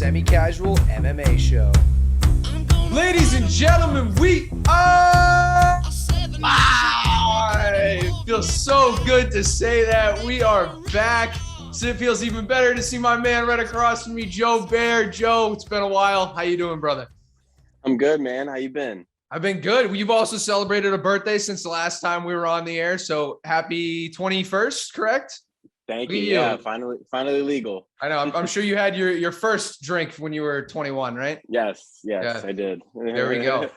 semi-casual MMA show. Ladies and gentlemen, we are live. It feels so good to say that. We are back. So it feels even better to see my man right across from me, Joe Bear. Joe, it's been a while. How you doing, brother? I'm good, man. How you been? I've been good. You've also celebrated a birthday since the last time we were on the air. So happy 21st, correct? Thank you. Yeah, finally legal. I know. I'm sure you had your first drink when you were 21, right? Yes, Yeah. I did. There we go.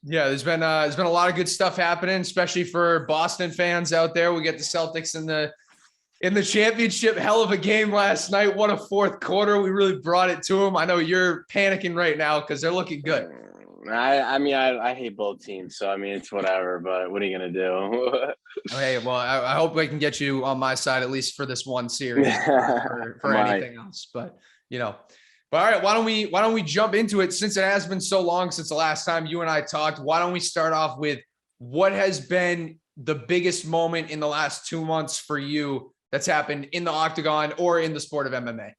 Yeah, there's been a lot of good stuff happening, especially for Boston fans out there. We get the Celtics in the championship. Hell of a game last night. What a fourth quarter. We really brought it to them. I know you're panicking right now because they're looking good. I hate both teams, so I mean it's whatever. But what are you gonna do? Hey, well, I hope I can get you on my side at least for this one series for anything else. But all right, why don't we jump into it since it has been so long since the last time you and I talked? Why don't we start off with what has been the biggest moment in the last 2 months for you that's happened in the octagon or in the sport of MMA?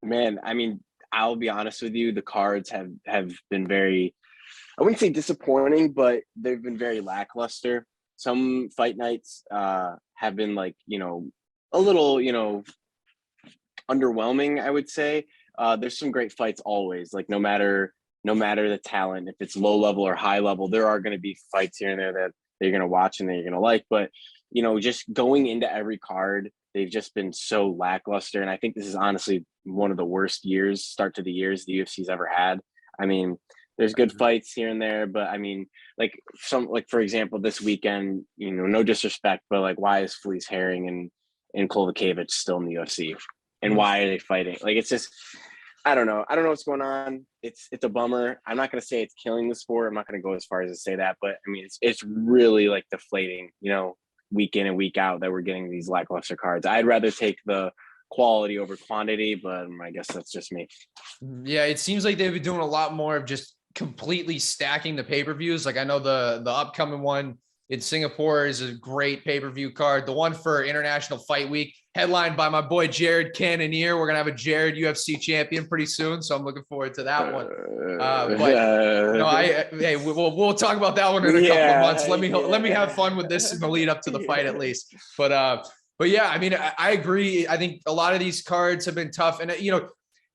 Man, I mean, I'll be honest with you. The cards have been very, I wouldn't say disappointing, but they've been very lackluster. Some fight nights have been like, a little, underwhelming, I would say. There's some great fights always, like no matter the talent, if it's low level or high level, there are going to be fights here and there that you're going to watch and that you're going to like. But, just going into every card, they've just been so lackluster. And I think this is honestly one of the worst start to the years the UFC's ever had. I mean, there's good fights here and there, but I mean, for example, this weekend, no disrespect, but like, why is Felice Herring and Kovacevic still in the UFC? And why are they fighting? Like, it's just, I don't know what's going on. It's a bummer. I'm not going to say it's killing the sport. I'm not going to go as far as to say that, but I mean, it's really like deflating, week in and week out that we're getting these lackluster cards. I'd rather take the quality over quantity, but I guess that's just me. Yeah, it seems like they've been doing a lot more of just completely stacking the pay-per-views. Like I know the upcoming one in Singapore is a great pay-per-view card. The one for International Fight Week, headlined by my boy Jared Cannonier. We're gonna have a Jared UFC champion pretty soon, so I'm looking forward to that one. We'll talk about that one in a couple of months. Let me have fun with this in the lead up to the fight at least. But yeah, I mean, I agree. I think a lot of these cards have been tough, and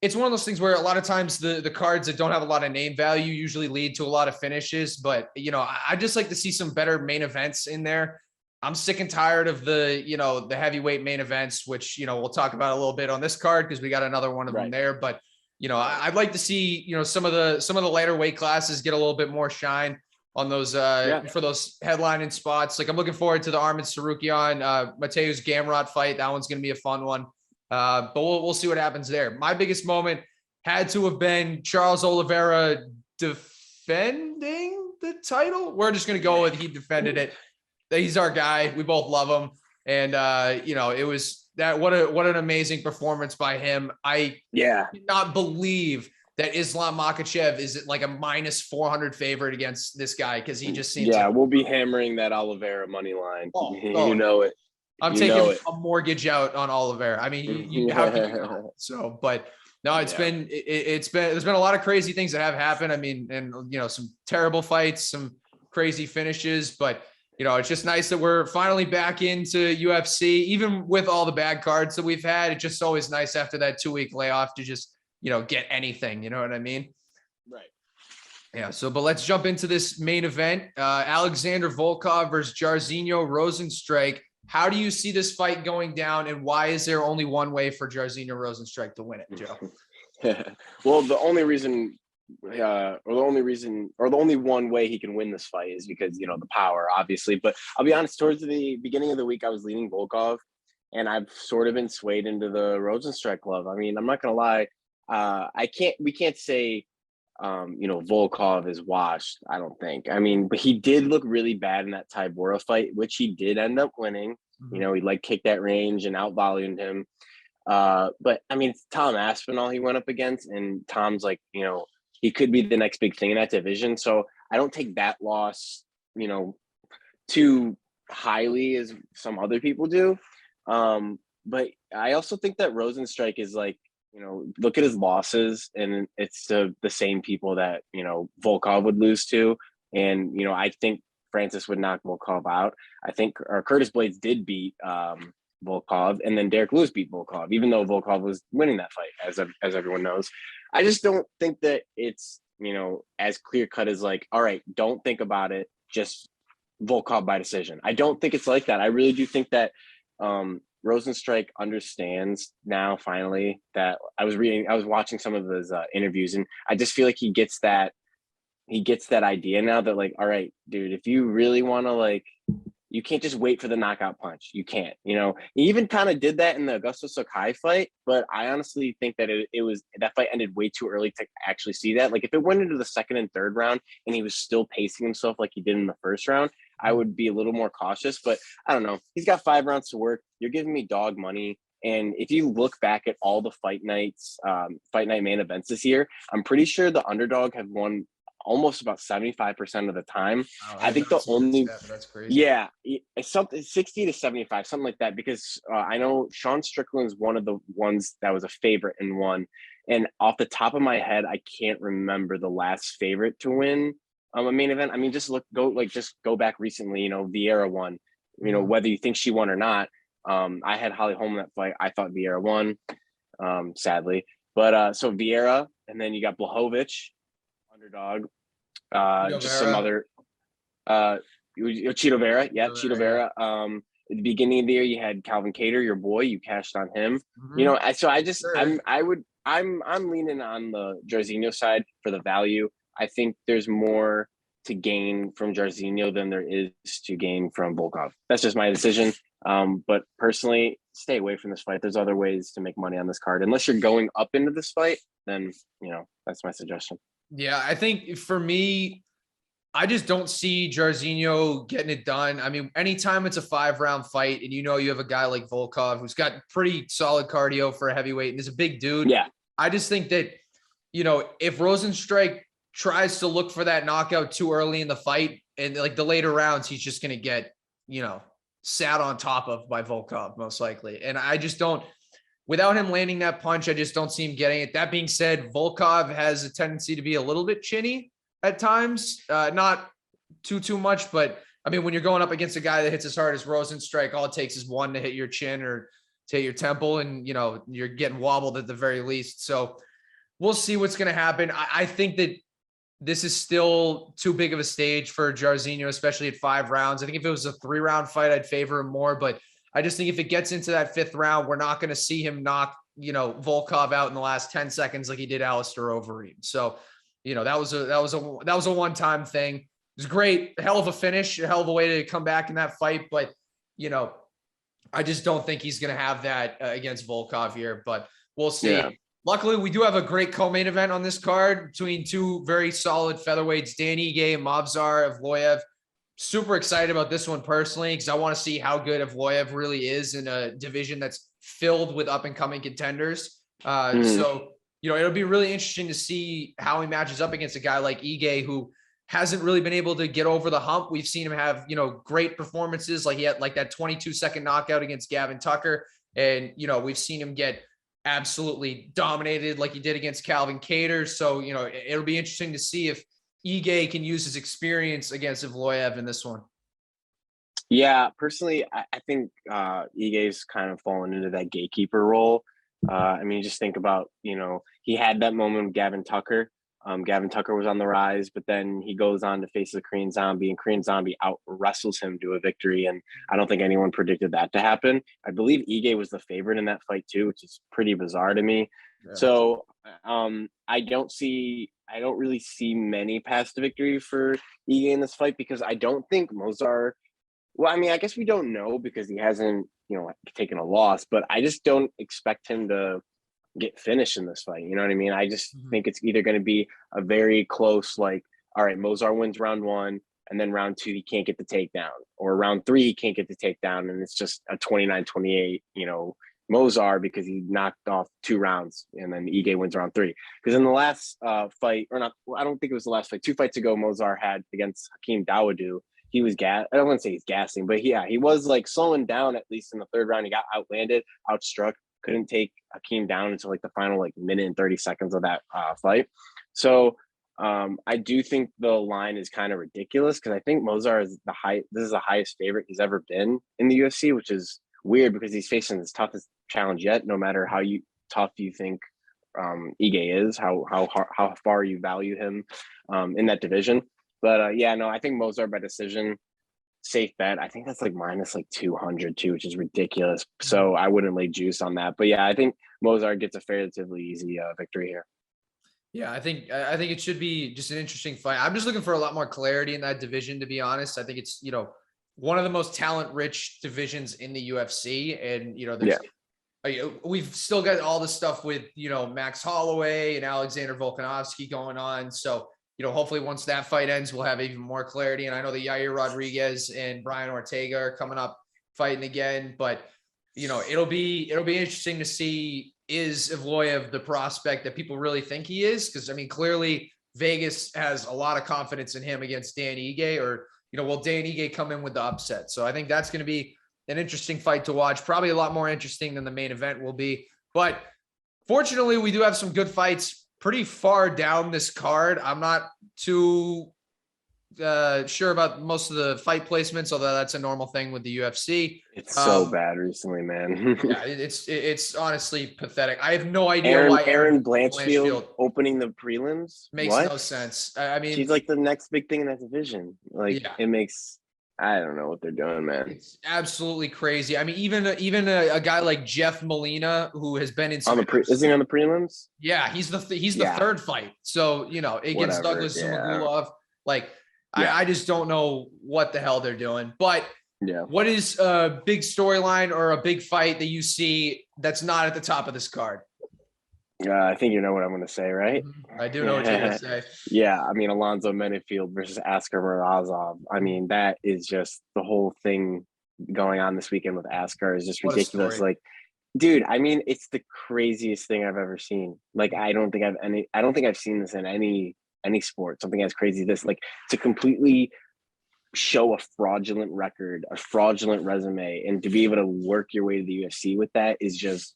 it's one of those things where a lot of times the cards that don't have a lot of name value usually lead to a lot of finishes. But, I just like to see some better main events in there. I'm sick and tired of the heavyweight main events, which, we'll talk about a little bit on this card because we got another one of them there. But, I'd like to see, some of the lighter weight classes get a little bit more shine on those for those headlining spots. Like I'm looking forward to the Armin Sarukian, Mateusz Gamrot fight. That one's going to be a fun one. But we'll see what happens there. My biggest moment had to have been Charles Oliveira defending the title. We're just going to go with he defended it. He's our guy. We both love him. And, it was that what an amazing performance by him. I cannot believe that Islam Makhachev is like a minus 400 favorite against this guy because he just seems we'll be hammering that Oliveira money line. You know it. I'm taking a mortgage out on Oliveira. I mean, how can you know? So, but no, there's been a lot of crazy things that have happened. I mean, and some terrible fights, some crazy finishes, but it's just nice that we're finally back into UFC, even with all the bad cards that we've had. It's just always nice after that 2-week layoff to just, get anything, you know what I mean? Right. Yeah. So, but let's jump into this main event. Alexander Volkov versus Jairzinho Rozenstruik. How do you see this fight going down, and why is there only one way for Jairzinho Rozenstruik to win it, Joe? Well, the only one way he can win this fight is because, the power, obviously. But I'll be honest, towards the beginning of the week, I was leaning Volkov, and I've sort of been swayed into the Rozenstruik love. I mean, I'm not going to lie. We can't say, Volkov is washed, I don't think. I mean, but he did look really bad in that Tybura fight, which he did end up winning. Mm-hmm. He kicked that range and out-volumed him. But I mean, it's Tom Aspinall he went up against, and Tom's he could be the next big thing in that division. So I don't take that loss, too highly as some other people do. But I also think that Rozenstruik is look at his losses, and it's the same people that, Volkov would lose to. And, I think Francis would knock Volkov out. I think Curtis Blades did beat Volkov, and then Derek Lewis beat Volkov, even though Volkov was winning that fight, as everyone knows. I just don't think that it's, as clear cut as like, all right, don't think about it, just Volkov by decision. I don't think it's like that. I really do think that Rozenstruik understands now, finally, that I was watching some of his interviews, and I just feel like he gets that idea now that, like, all right, dude, if you really want to, like, you can't just wait for the knockout punch. You can't, he even kind of did that in the Augusto Sakai fight, but I honestly think that it was, that fight ended way too early to actually see that. Like, if it went into the second and third round and he was still pacing himself like he did in the first round, I would be a little more cautious. But I don't know. He's got 5 rounds to work. You're giving me dog money. And if you look back at all the fight night main events this year, I'm pretty sure the underdog have won almost about 75% of the time. Wow, I think the only, that's crazy. yeah, it's something 60 to 75, something like that. Because I know Sean Strickland's one of the ones that was a favorite and won. And off the top of my head, I can't remember the last favorite to win a main event. I mean, just go back recently. Vieira won. Whether you think she won or not. I had Holly Holm in that fight. I thought Vieira won, sadly. But so Vieira, and then you got Blachowicz, underdog. Just some other Chito Vera. Yeah, Chito Vera. At the beginning of the year, you had Calvin Kattar, your boy. You cashed on him. Mm-hmm. I'm leaning on the Jairzinho side for the value. I think there's more to gain from Jairzinho than there is to gain from Volkov. That's just my decision. But personally, stay away from this fight. There's other ways to make money on this card. Unless you're going up into this fight, then, that's my suggestion. Yeah, I think for me, I just don't see Jairzinho getting it done. I mean, anytime it's a 5-round fight and you have a guy like Volkov who's got pretty solid cardio for a heavyweight and is a big dude. Yeah. I just think that, if Rozenstruik tries to look for that knockout too early in the fight and like the later rounds, he's just going to get, sat on top of by Volkov most likely. And I just don't, without him landing that punch, I just don't see him getting it. That being said, Volkov has a tendency to be a little bit chinny at times, not too much, but I mean, when you're going up against a guy that hits as hard as Rozenstruik, all it takes is one to hit your chin or to hit your temple, and you're getting wobbled at the very least. So we'll see what's going to happen. I think that this is still too big of a stage for Jairzinho, especially at 5 rounds. I think if it was a 3-round fight, I'd favor him more, but I just think if it gets into that 5th round, we're not going to see him knock, Volkov out in the last 10 seconds like he did Alistair Overeem. So, that was a one-time thing. It was great, a hell of a finish, a hell of a way to come back in that fight. But, I just don't think he's going to have that against Volkov here, but we'll see. Yeah. Luckily, we do have a great co-main event on this card between 2 very solid featherweights, Dan Ige and Movsar Evloev. Super excited about this one personally because I want to see how good Evloev really is in a division that's filled with up-and-coming contenders. So, it'll be really interesting to see how he matches up against a guy like Ige, who hasn't really been able to get over the hump. We've seen him have, great performances, like he had like that 22-second knockout against Gavin Tucker. And, we've seen him get absolutely dominated like he did against Calvin Kattar. So, it'll be interesting to see if Ige can use his experience against Evloev in this one. Yeah, personally, I think Ige's kind of fallen into that gatekeeper role. I mean, just think about, he had that moment with Gavin Tucker. Gavin Tucker was on the rise, but then he goes on to face the Korean Zombie, and Korean Zombie out wrestles him to a victory. And I don't think anyone predicted that to happen. I believe Ige was the favorite in that fight too, which is pretty bizarre to me. Yeah. So I don't really see many paths to victory for Ige in this fight, because I don't think Movsar, well, I mean, I guess we don't know because he hasn't, taken a loss, but I just don't expect him to get finished in this fight. You know what I mean? I just think it's either going to be a very close, like, all right, Movsar wins round 1, and then round 2, he can't get the takedown, or round 3, he can't get the takedown. And it's just a 29-28, Movsar, because he knocked off 2 rounds, and then Ige wins round 3. Because in the last fight, or not, I don't think it was the last fight, 2 fights ago, Movsar had against Hakeem Dawodu, he was I don't want to say he's gassing, but he was like slowing down, at least in the 3rd round. He got outlanded, outstruck, couldn't take Hakeem down until like the final like minute and 30 seconds of that fight. So I do think the line is kind of ridiculous because I think Mozart is this is the highest favorite he's ever been in the UFC, which is weird because he's facing his toughest challenge yet, no matter how tough you think Ige is, how far you value him in that division. But yeah, no, I think Mozart by decision, safe bet. I think that's like minus like 200 too, which is ridiculous. So I wouldn't lay juice on that. But yeah, I think Mozart gets a relatively easy victory here. Yeah, I think it should be just an interesting fight. I'm just looking for a lot more clarity in that division, to be honest. I think it's, one of the most talent-rich divisions in the UFC, and we've still got all the stuff with Max Holloway and Alexander Volkanovski going on. So hopefully once that fight ends, we'll have even more clarity. And I know that Yair Rodriguez and Brian Ortega are coming up fighting again, but it'll be interesting to see, is Evloev the prospect that people really think he is? Because I mean, clearly Vegas has a lot of confidence in him against Dan Ige, or will Dan Ige come in with the upset? So I think that's going to be an interesting fight to watch. Probably a lot more interesting than the main event will be. But fortunately, we do have some good fights pretty far down this card. I'm not too sure about most of the fight placements, although that's a normal thing with the UFC. It's so bad recently, man. Yeah, it's honestly pathetic. I have no idea why Aaron Blanchfield opening the prelims makes no sense. I mean, she's like the next big thing in that division. Like it makes. I don't know what they're doing, man. It's absolutely crazy. I mean, even a guy like Jeff Molina, who has been in is he on the prelims? Yeah, he's the third fight. So against Douglas Zumagulov, like. Yeah. I just don't know what the hell they're doing. But what is a big storyline or a big fight that you see that's not at the top of this card? I think you know what I'm going to say, right? I do know what you're going to say. Yeah, I mean, Alonzo Menifield versus Askar Murazov. I mean, that is just the whole thing going on this weekend with Askar is just ridiculous. Like, dude, I mean, it's the craziest thing I've ever seen. Like, I don't think I've seen this in any sport, something as crazy as this, like to completely show a fraudulent record, a fraudulent resume, and to be able to work your way to the UFC with that is just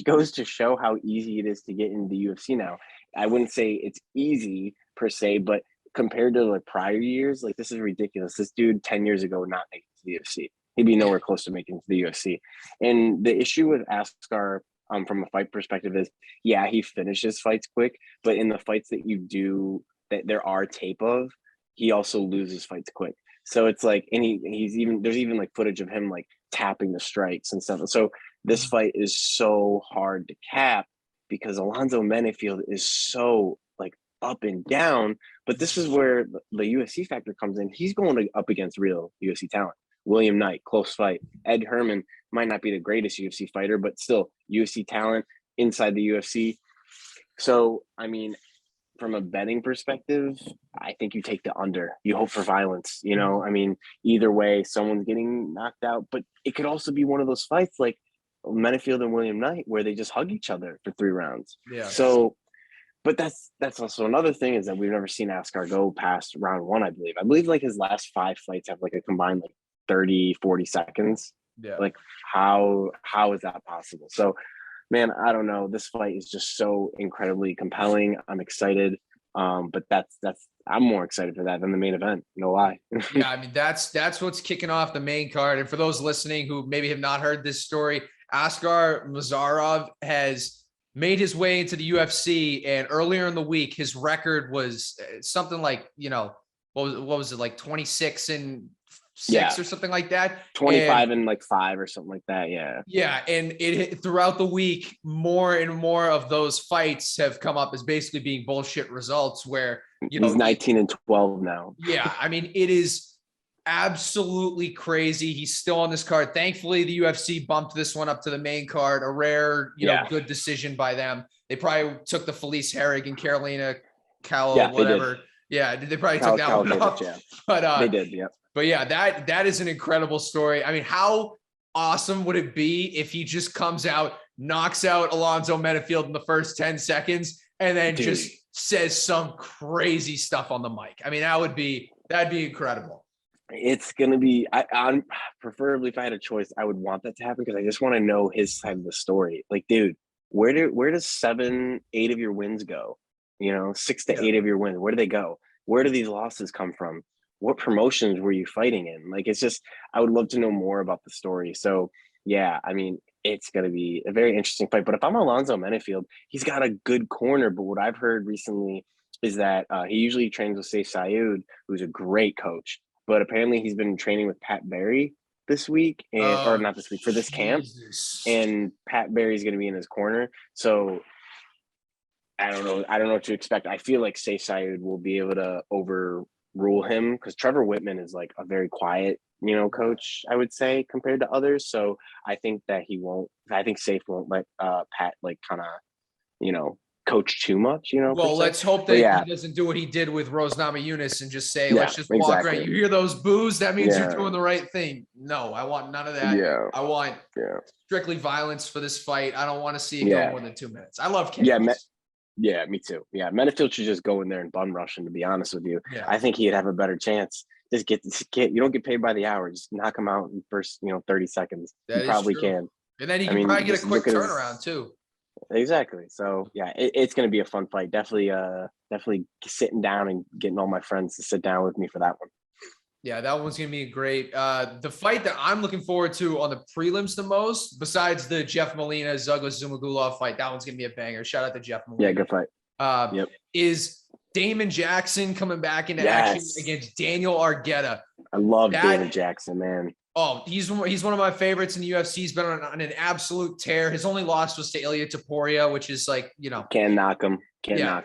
goes to show how easy it is to get into the UFC now. I wouldn't say it's easy per se, but compared to like prior years, like this is ridiculous. This dude 10 years ago would not make it to the UFC. He'd be nowhere close to making it to the UFC. And the issue with Askar from a fight perspective is, he finishes fights quick, but in the fights that there are tape of, he also loses fights quick. So it's like, and there's even like footage of him like tapping the strikes and stuff. So this fight is so hard to cap because Alonzo Menifield is so like up and down, but this is where the UFC factor comes in. He's going up against real UFC talent. William Knight, close fight. Ed Herman might not be the greatest UFC fighter, but still UFC talent inside the UFC. So, I mean, from a betting perspective, I think you take the under. You hope for violence, I mean, either way, someone's getting knocked out, but it could also be one of those fights like Menifield and William Knight where they just hug each other for 3 rounds. Yeah. So, but that's also another thing is that we've never seen Askar go past round 1, I believe. I believe like his last 5 fights have like a combined like 30-40 seconds. Yeah, like how is that possible? So man, I don't know, this fight is just so incredibly compelling. I'm excited, but that's I'm more excited for that than the main event, no lie. Yeah, I mean that's what's kicking off the main card. And for those listening who maybe have not heard this story, Askar Murazov has made his way into the UFC, and earlier in the week his record was something like what was it, like 26-6 or something like that. 25 and like 5 or something like that. Yeah. Yeah. And it throughout the week, more and more of those fights have come up as basically being bullshit results where, he's 19-12 now. Yeah. I mean, it is absolutely crazy. He's still on this card. Thankfully, the UFC bumped this one up to the main card, a rare, good decision by them. They probably took the Felice Herrig and Carolina Cal, whatever. Yeah. They probably took that one off. Yeah. But they did. Yeah. But yeah, that is an incredible story. I mean, how awesome would it be if he just comes out, knocks out Alonzo Menifield in the first 10 seconds, and then just says some crazy stuff on the mic? I mean, that'd be incredible. It's gonna be. I'm preferably if I had a choice, I would want that to happen because I just want to know his side of the story. Like, dude, where does 7, 8 of your wins go? 6 to 8 of your wins. Where do they go? Where do these losses come from? What promotions were you fighting in? Like, it's just I would love to know more about the story. So yeah, I mean, it's gonna be a very interesting fight. But if I'm Alonzo Menifield, he's got a good corner. But what I've heard recently is that he usually trains with Say Sayud, who's a great coach, but apparently he's been training with Pat Barry this week, or not this week, for this camp, and Pat Barry's going to be in his corner. So I don't know. I don't know what to expect. I feel like Say Sayud will be able to overrule him because Trevor Whitman is like a very quiet, coach, I would say, compared to others. So I think that he won't. I think Safe won't let Pat like kind of, coach too much. Well, let's hope that he doesn't do what he did with Rose Namajunas and just say, let's just walk around. You hear those boos? That means you're doing the right thing. No, I want none of that. Yeah. I want strictly violence for this fight. I don't want to see it go more than 2 minutes. I love chaos. Yeah, me too. Yeah, Menifield should just go in there and bum rush him, to be honest with you. Yeah. I think he'd have a better chance. Just get you don't get paid by the hour. Just knock him out in the first, 30 seconds. You probably can. And then he can probably get a quick turnaround too. Exactly. So yeah, it's going to be a fun fight. Definitely sitting down and getting all my friends to sit down with me for that one. Yeah, that one's going to be great. The fight that I'm looking forward to on the prelims the most, besides the Jeff Molina, Douglas Zumagulov fight, that one's going to be a banger. Shout out to Jeff Molina. Yeah, good fight. Is Damon Jackson coming back into action against Daniel Argueta. I love Damon Jackson, man. Oh, he's one of my favorites in the UFC. He's been on an absolute tear. His only loss was to Ilya Taporia, which is like, can't knock him.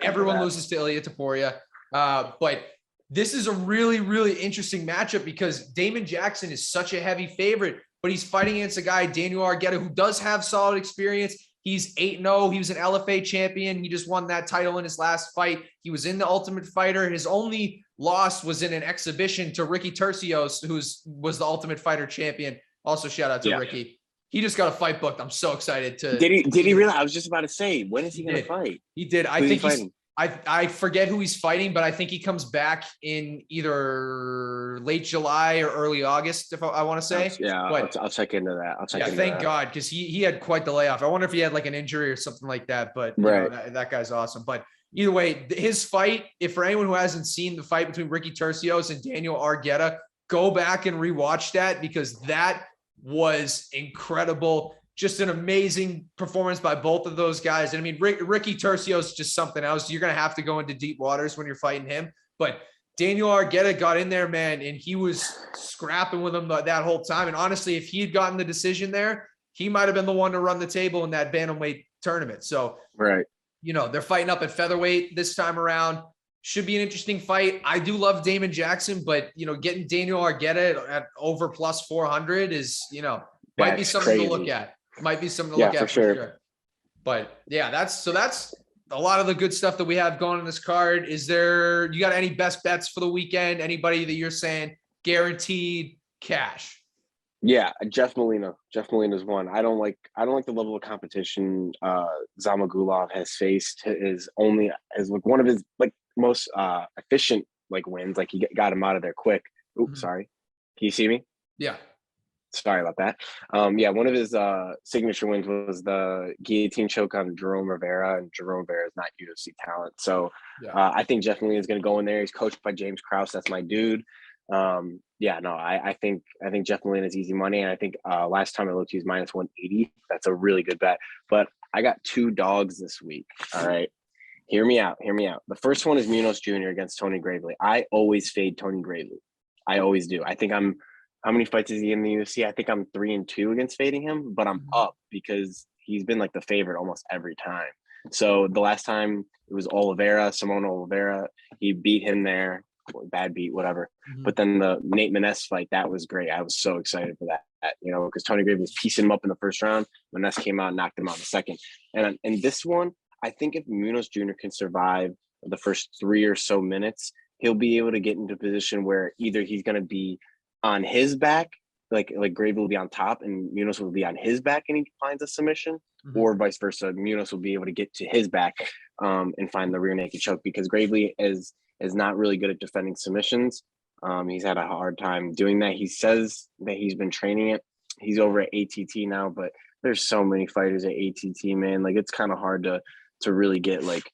Everyone loses to Ilya Taporia. But this is a really, really interesting matchup because Damon Jackson is such a heavy favorite, but he's fighting against a guy, Daniel Argueta, who does have solid experience. He's 8-0. He was an LFA champion. He just won that title in his last fight. He was in the Ultimate Fighter. His only loss was in an exhibition to Ricky Tercios, who was the Ultimate Fighter champion. Also, shout out to Ricky. He just got a fight booked. I'm so excited to. Did he really? I was just about to say, when is he going to fight? He did. I think I forget who he's fighting, but I think he comes back in either late July or early August, if I want to say. I'll check into that. Thank God, because he had quite the layoff. I wonder if he had like an injury or something like that, but that guy's awesome. But either way, his fight, if for anyone who hasn't seen the fight between Ricky Tercios and Daniel Argueta, go back and rewatch that because that was incredible. Just an amazing performance by both of those guys. And I mean, Ricky Tercios is just something else. You're going to have to go into deep waters when you're fighting him. But Daniel Argueta got in there, man, and he was scrapping with him that whole time. And honestly, if he had gotten the decision there, he might have been the one to run the table in that bantamweight tournament. So, they're fighting up at featherweight this time around. Should be an interesting fight. I do love Damon Jackson, but, getting Daniel Argueta at over plus 400 is, might be something to look at. Might be something to look at for sure. But yeah, that's a lot of the good stuff that we have going on this card. You got any best bets for the weekend? Anybody that you're saying guaranteed cash? Yeah, Jeff Molina. Jeff Molina's one. I don't like the level of competition Zamagulov has faced. Is like one of his like most efficient like wins. Like he got him out of there quick. Oops, sorry. Can you see me? Yeah. Sorry about that. One of his signature wins was the guillotine choke on Jerome Rivera, and Jerome Rivera is not UFC talent. So I think Jeff Molina is going to go in there. He's coached by James Krause. That's my dude. I think Jeff Molina is easy money, and I think last time I looked, he was minus 180. That's a really good bet. But I got 2 dogs this week. All right, hear me out. The first one is Munoz Jr. against Tony Gravely. I always fade Tony Gravely. I always do. I think how many fights is he in the UFC? I think I'm 3-2 against fading him, but I'm up because he's been like the favorite almost every time. So the last time it was Simone Oliveira. He beat him there. Bad beat, whatever. But then the Nate Maness fight, that was great. I was so excited for that, because Tony Gravely was piecing him up in the first round. Maness came out and knocked him out in the second. And in this one, I think if Munoz Jr. can survive the first 3 or so minutes, he'll be able to get into a position where either he's going to be on his back, like Gravely will be on top and Munoz will be on his back and he finds a submission, or vice versa. Munoz will be able to get to his back and find the rear naked choke, because Gravely is not really good at defending submissions. He's had a hard time doing that. He says that he's been training it. He's over at ATT now, but there's so many fighters at ATT, man. Like, it's kind of hard to really get, like,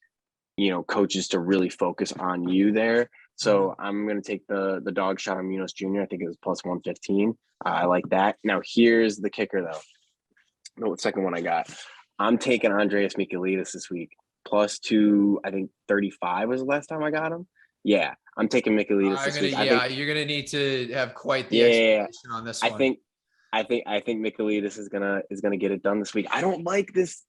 coaches to really focus on you there. So I'm going to take the dog shot on Munoz Jr. I think it was plus 115. I like that. Now, here's the kicker, though. The second one I got. I'm taking Andreas Michailidis this week. Plus I think 35 was the last time I got him. Yeah, I'm taking Michailidis this week. Yeah, you're going to need to have quite the explanation on this one. I think Michailidis is gonna get it done this week. I don't like this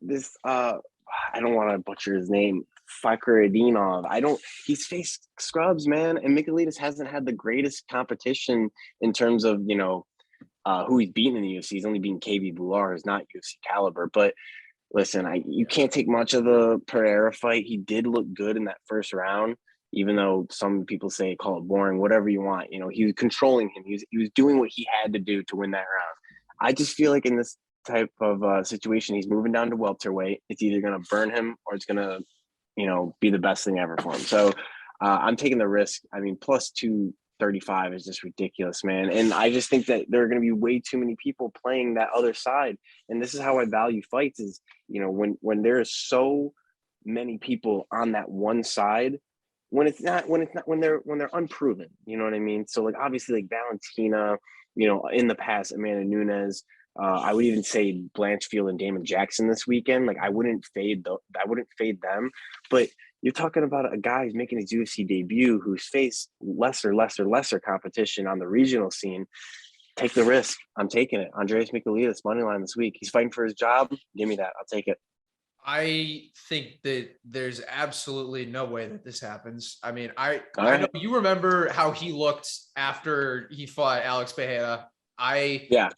I don't want to butcher his name. Fakhretdinov. He's faced scrubs, man, and Michailidis hasn't had the greatest competition in terms of, who he's beaten in the UFC. He's only beaten KB Bular, who's not UFC caliber. But listen, you can't take much of the Pereira fight. He did look good in that first round, even though some people say call it boring, whatever you want. He was controlling him. He was doing what he had to do to win that round. I just feel like in this type of situation, he's moving down to welterweight. It's either going to burn him or it's going to, be the best thing ever for him. So I'm taking the risk. I mean, plus 235 is just ridiculous, man. And I just think that there are going to be way too many people playing that other side. And this is how I value fights is, when there is so many people on that one side, when they're unproven, you know what I mean? So, like, obviously, like Valentina, in the past, Amanda Nunes, I would even say Blanchfield and Damon Jackson this weekend. Like, I wouldn't fade them, but you're talking about a guy who's making his UFC debut, who's faced lesser competition on the regional scene. Take the risk. I'm taking it. Andreas Michailidis money line this week. He's fighting for his job. Give me that. I'll take it. I think that there's absolutely no way that this happens. I mean, I know you remember how he looked after he fought Alex Pereira. Yeah.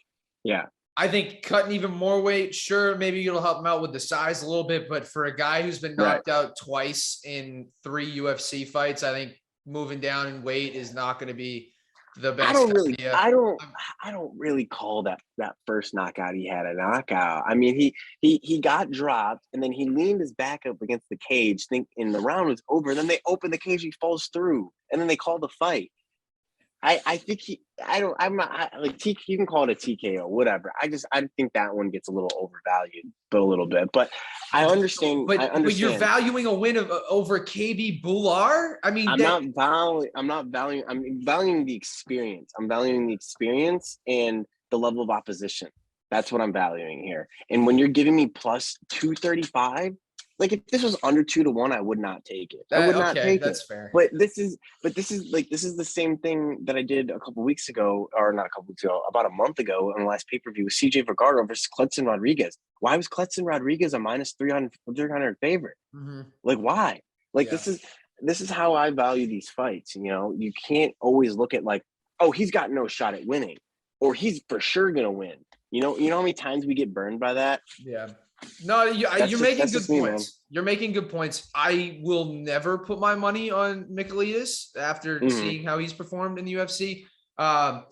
I think cutting even more weight, sure, maybe it'll help him out with the size a little bit, but for a guy who's been knocked out twice in 3 UFC fights, I think moving down in weight is not going to be the best idea. I don't really call that first knockout he had a knockout. I mean, he got dropped and then he leaned his back up against the cage, thinking the round was over. And then they open the cage, he falls through, and then they call the fight. I think you can call it a TKO, whatever. I think that one gets a little overvalued, a little bit. But I understand. But you're valuing a win over KB Bular. I mean, I'm valuing the experience. I'm valuing the experience and the level of opposition. That's what I'm valuing here. And when you're giving me plus 235. Like, if this was under 2-1, I would not take it. I would not take it. That's fair. But this is the same thing that I did a couple weeks ago, or not a couple weeks ago, about a month ago on the last pay-per-view with CJ Vergara versus Kletzen Rodriguez. Why was Kletzen Rodriguez a minus 300 favorite? Mm-hmm. Like, why? Like, this is how I value these fights. You can't always look at like, oh, he's got no shot at winning, or he's for sure gonna win. You know how many times we get burned by that? Yeah. No, you're making good points. You're making good points. I will never put my money on Michailidis after seeing how he's performed in the UFC. I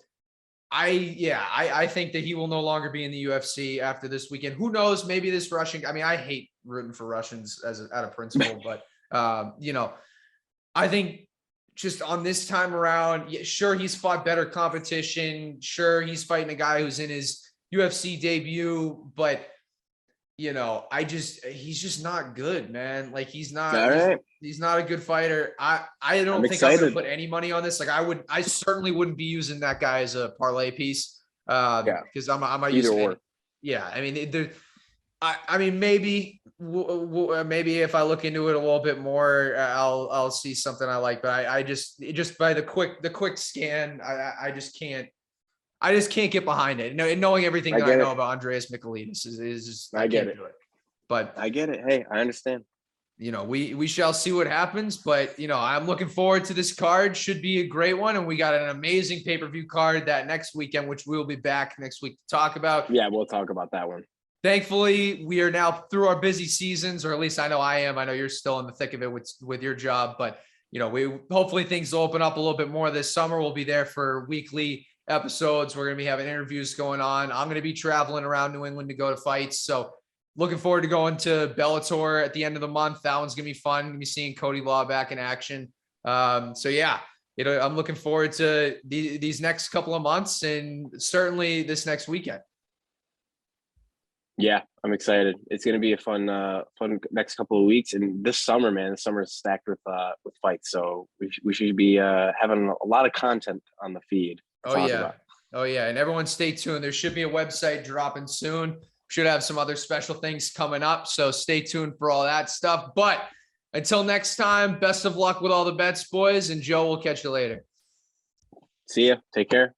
think that he will no longer be in the UFC after this weekend. Who knows? Maybe this Russian. I mean, I hate rooting for Russians out of principle, but I think just on this time around, sure, he's fought better competition. Sure, he's fighting a guy who's in his UFC debut, but he's just not good, man. Like, he's not, he's not a good fighter. I don't think I'm gonna put any money on this. Like, I certainly wouldn't be using that guy as a parlay piece. Because I'm not using it. Yeah. I mean, maybe if I look into it a little bit more, I'll see something I like, but I just by the quick scan, I just can't get behind it. And knowing everything that I know about Andreas Michailidis is just, I get it. But I get it. Hey, I understand. We shall see what happens, but I'm looking forward to this card. Should be a great one. And we got an amazing pay-per-view card that next weekend, which we'll be back next week to talk about. Yeah, we'll talk about that one. Thankfully, we are now through our busy seasons, or at least I know I am. I know you're still in the thick of it with your job, but we hopefully things will open up a little bit more this summer. We'll be there for weekly episodes. We're going to be having interviews going on. I'm going to be traveling around New England to go to fights. So looking forward to going to Bellator at the end of the month. That one's going to be fun. Going to be seeing Cody Law back in action. So yeah, I'm looking forward to these next couple of months and certainly this next weekend. Yeah, I'm excited. It's going to be a fun next couple of weeks. And this summer, man, the summer is stacked with fights. So we should be having a lot of content on the feed. Oh yeah. Oh yeah. And everyone stay tuned. There should be a website dropping soon. Should have some other special things coming up. So stay tuned for all that stuff. But until next time, best of luck with all the bets, boys. And Joe, we'll catch you later. See ya. Take care.